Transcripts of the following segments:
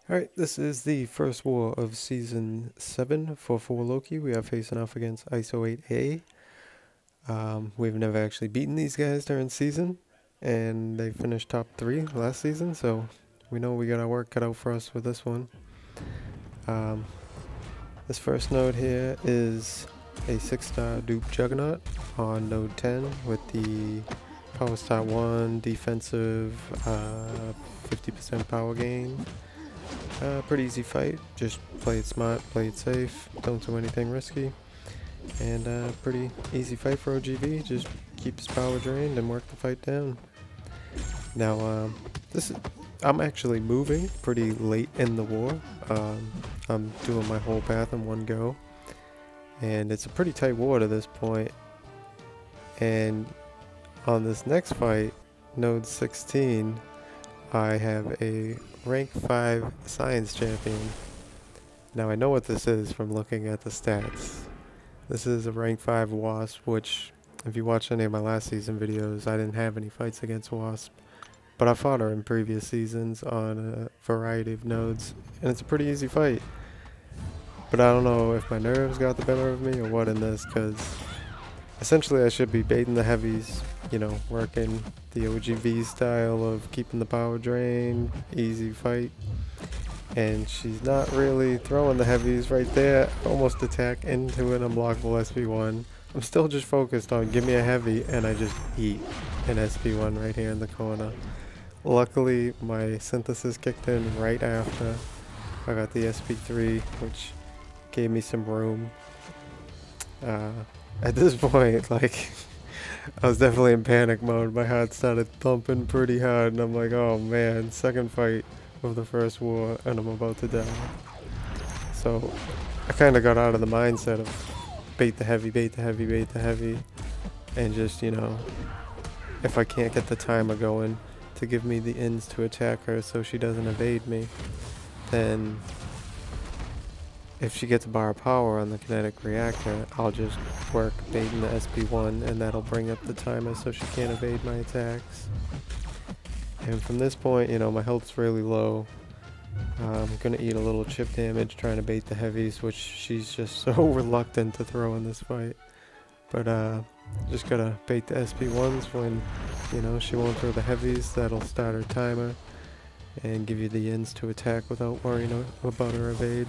Alright, this is the first war of Season 7 for Loki. We are facing off against ISO8A. We've never actually beaten these guys during season, and they finished top 3 last season, so we know we got our work cut out for us with this one. This first node here is a 6-star dupe juggernaut on node 10 with the power stat 1, defensive, 50% power gain. Pretty easy fight, just play it smart, play it safe, don't do anything risky, and pretty easy fight for OGV, just keep his power drained and work the fight down. Now, I'm actually moving pretty late in the war. I'm doing my whole path in one go, and it's a pretty tight war to this point, and on this next fight, node 16, I have a rank 5 science champion. Now I know what this is from looking at the stats. This is a rank 5 wasp, which if you watch any of my last season videos, I didn't have any fights against wasp. But I fought her in previous seasons on a variety of nodes, and it's a pretty easy fight. But I don't know if my nerves got the better of me or what in this, because essentially I should be baiting the heavies, you know, working the OGV style of keeping the power drained, easy fight. And she's not really throwing the heavies right there, almost attack into an unblockable SP1. I'm still just focused on give me a heavy and I just eat an SP1 right here in the corner. Luckily my synthesis kicked in right after. I got the SP3, which gave me some room. At this point, like, I was definitely in panic mode. My heart started thumping pretty hard, and I'm like, oh man, second fight of the first war, and I'm about to die. So, I kind of got out of the mindset of bait the heavy, bait the heavy, bait the heavy, and just, you know, if I can't get the timer going to give me the ins to attack her so she doesn't evade me, then if she gets a bar of power on the kinetic reactor, I'll just work baiting the SP1, and that'll bring up the timer so she can't evade my attacks. And from this point, you know, my health's really low. I'm gonna eat a little chip damage trying to bait the heavies, which she's just so reluctant to throw in this fight. But just gotta bait the SP1s when, you know, she won't throw the heavies. That'll start her timer and give you the ins to attack without worrying about her evade.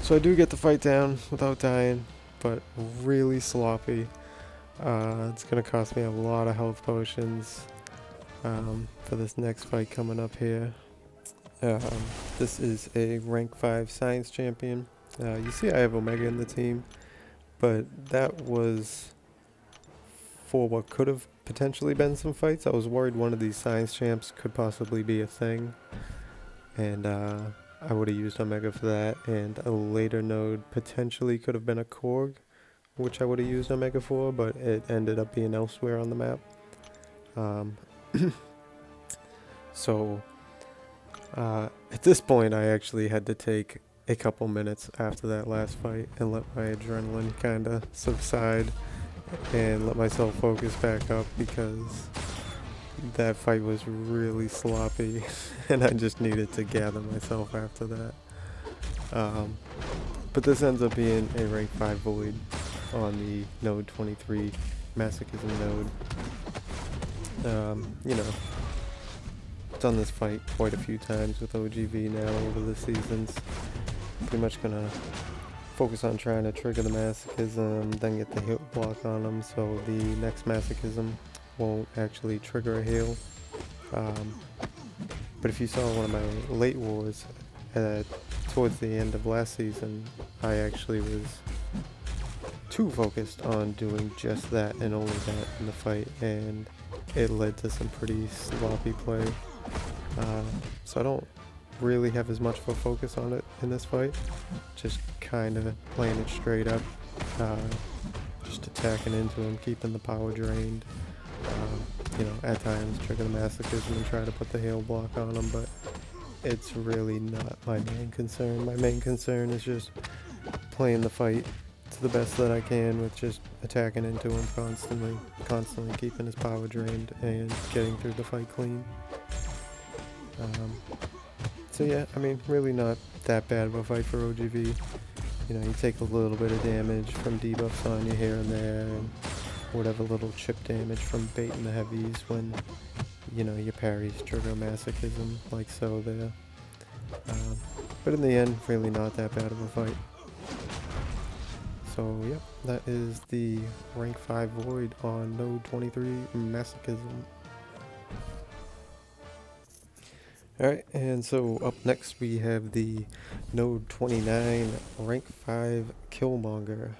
So I do get the fight down without dying, but really sloppy. It's going to cost me a lot of health potions for this next fight coming up here. This is a rank 5 science champion. You see I have Omega in the team, but that was for what could have potentially been some fights. I was worried one of these science champs could possibly be a thing, and I would have used Omega for that, and a later node potentially could have been a Korg, which I would have used Omega for, but it ended up being elsewhere on the map. So at this point I actually had to take a couple minutes after that last fight and let my adrenaline kinda subside and let myself focus back up, because that fight was really sloppy and I just needed to gather myself after that. But this ends up being a rank 5 void on the node 23 masochism node. You know, done this fight quite a few times with OGV now over the seasons. Pretty much gonna focus on trying to trigger the masochism, then get the hit block on them so the next masochism won't actually trigger a heal. But if you saw one of my late wars towards the end of last season, I actually was too focused on doing just that and only that in the fight, and it led to some pretty sloppy play. So I don't really have as much of a focus on it in this fight, just kind of playing it straight up, just attacking into him, keeping the power drained. You know, at times trigger the masochism and try to put the hail block on them, but it's really not my main concern. My main concern is just playing the fight to the best that I can with just attacking into him constantly keeping his power drained and getting through the fight clean. So yeah, I mean, really not that bad of a fight for OGV. You know, you take a little bit of damage from debuffs on you here and there, and whatever little chip damage from baiting the heavies when, you know, your parries trigger masochism, like so there. But in the end, really not that bad of a fight. So yep, that is the rank 5 Void on node 23 Masochism. Alright, and so up next we have the node 29 rank 5 Killmonger.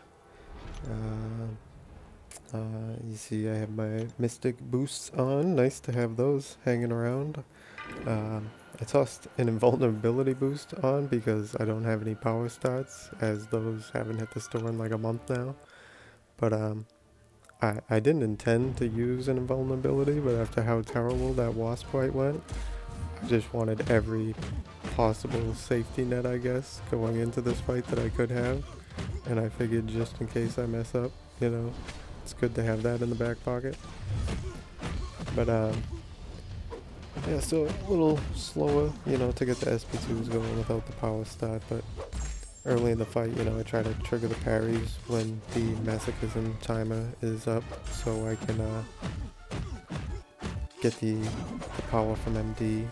You see I have my Mystic boosts on, nice to have those hanging around. I tossed an invulnerability boost on because I don't have any power starts, as those haven't hit the store in like a month now. But I didn't intend to use an invulnerability, but after how terrible that wasp fight went, I just wanted every possible safety net, I guess, going into this fight that I could have. And I figured just in case I mess up, you know, it's good to have that in the back pocket. But yeah, so a little slower, you know, to get the SP2s going without the power start, but early in the fight, you know, I try to trigger the parries when the masochism timer is up, so I can get the power from MD.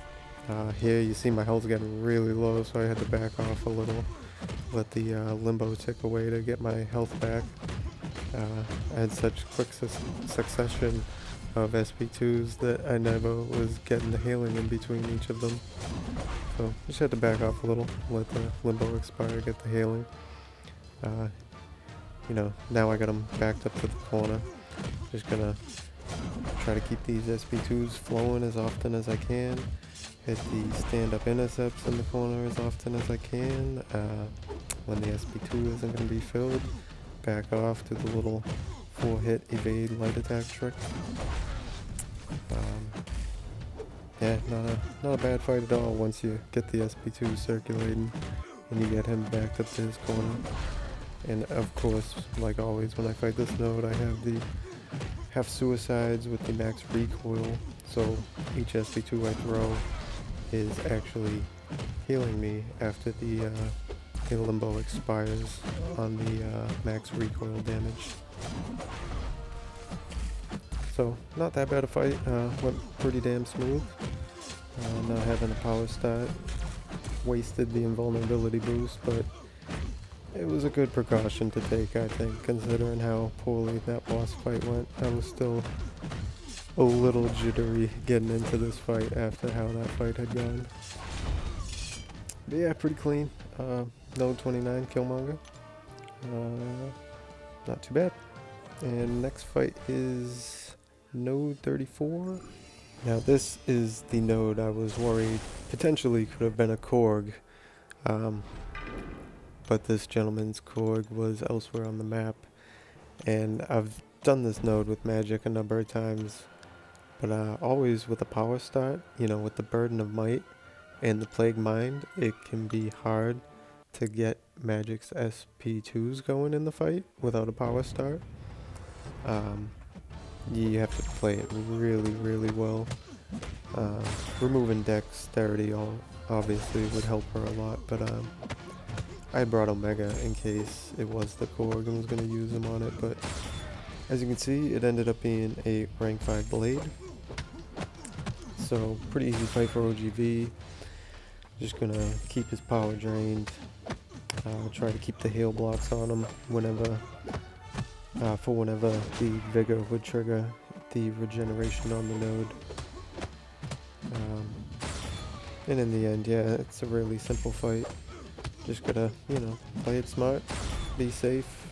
Here you see my health's getting really low, so I had to back off a little, let the limbo tick away to get my health back. I had such quick succession of SP2s that I never was getting the healing in between each of them. So just had to back off a little, let the limbo expire, get the healing. You know, now I got them backed up to the corner. Just gonna try to keep these SP2s flowing as often as I can. Hit the stand-up intercepts in the corner as often as I can. When the SP2 isn't going to be filled, back off to the little 4-hit evade light attack trick. Yeah, not a bad fight at all once you get the SP2 circulating and you get him backed up to his corner. And of course, like always when I fight this node, I have the half suicides with the max recoil, so each SP2 I throw is actually healing me after the limbo expires on the max recoil damage. So not that bad a fight, went pretty damn smooth. Not having a power stat, wasted the invulnerability boost, but it was a good precaution to take, I think, considering how poorly that boss fight went. I was still a little jittery getting into this fight after how that fight had gone. But yeah, pretty clean. Node 29 Killmonger. Not too bad. And next fight is node 34. Now this is the node I was worried potentially could have been a Korg. But this gentleman's Korg was elsewhere on the map. And I've done this node with magic a number of times. But always with a power start, you know, with the Burden of Might and the Plague Mind, it can be hard to get Magic's SP2s going in the fight without a power start. You have to play it really, really well. Removing dexterity obviously would help her a lot, but I brought Omega in case it was the Korg and was going to use him on it, but as you can see, it ended up being a rank 5 blade. So pretty easy fight for OGV. Just gonna keep his power drained. Try to keep the heal blocks on him whenever the vigor would trigger the regeneration on the node. And in the end, yeah, it's a really simple fight. Just gotta, you know, play it smart, be safe.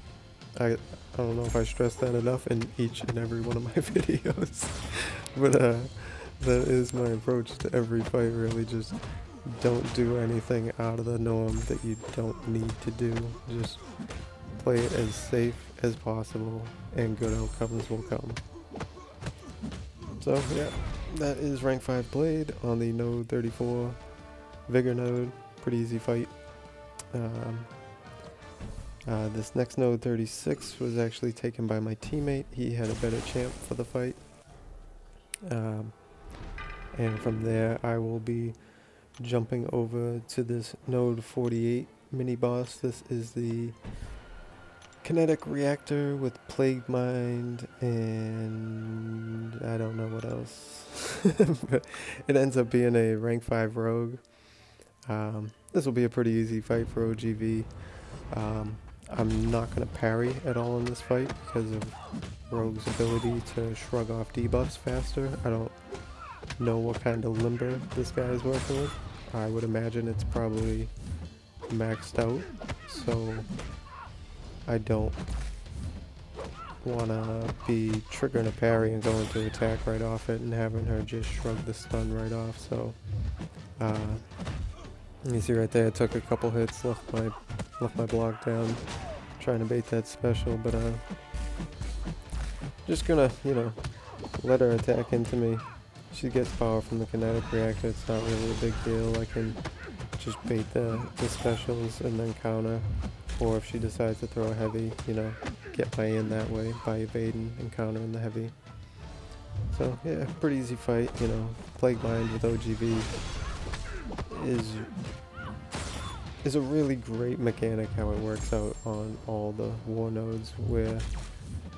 I don't know if I stress that enough in each and every one of my videos, but that is my approach to every fight, really. Just don't do anything out of the norm that you don't need to do. Just play it as safe as possible and good outcomes will come. So yeah, that is rank 5 blade on the node 34 vigor node. Pretty easy fight. This next node 36 was actually taken by my teammate. He had a better champ for the fight. And from there I will be jumping over to this node 48 mini boss. This is the kinetic reactor with plague mind and I don't know what else. But it ends up being a rank 5 rogue. This will be a pretty easy fight for OGV. I'm not going to parry at all in this fight because of Rogue's ability to shrug off debuffs faster. I don't know what kind of limber this guy is working with. I would imagine it's probably maxed out, so I don't want to be triggering a parry and going to attack right off it and having her just shrug the stun right off. So you see right there, I took a couple hits, left my block down, trying to bait that special, but just gonna, let her attack into me. She gets power from the kinetic reactor, it's not really a big deal. I can just bait the specials and then counter, or if she decides to throw a heavy, get my in that way by evading and countering the heavy. So yeah, pretty easy fight. Plague Mind with OGV is a really great mechanic how it works out on all the war nodes, where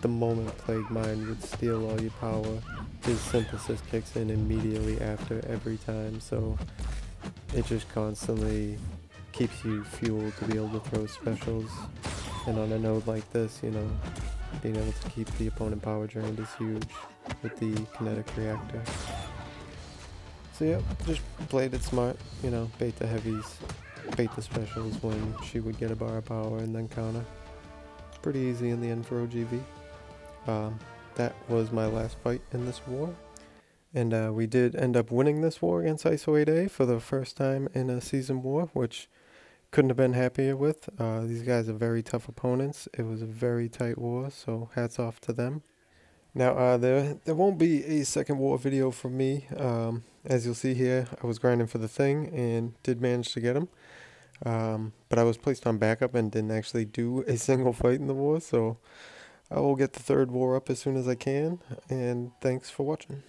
the moment Plague Mind would steal all your power, his synthesis kicks in immediately after every time, so it just constantly keeps you fueled to be able to throw specials. And on a node like this, being able to keep the opponent power drained is huge with the kinetic reactor. So yeah, just played it smart, bait the heavies, bait the specials when she would get a bar of power and then counter. Pretty easy in the end for OGV. That was my last fight in this war. And we did end up winning this war against ISO8A for the first time in a season war, which couldn't have been happier with. These guys are very tough opponents. It was a very tight war, so hats off to them. Now, there won't be a second war video from me. As you'll see here, I was grinding for the thing and did manage to get him. But I was placed on backup and didn't actually do a single fight in the war, so I will get the third war up as soon as I can, and thanks for watching.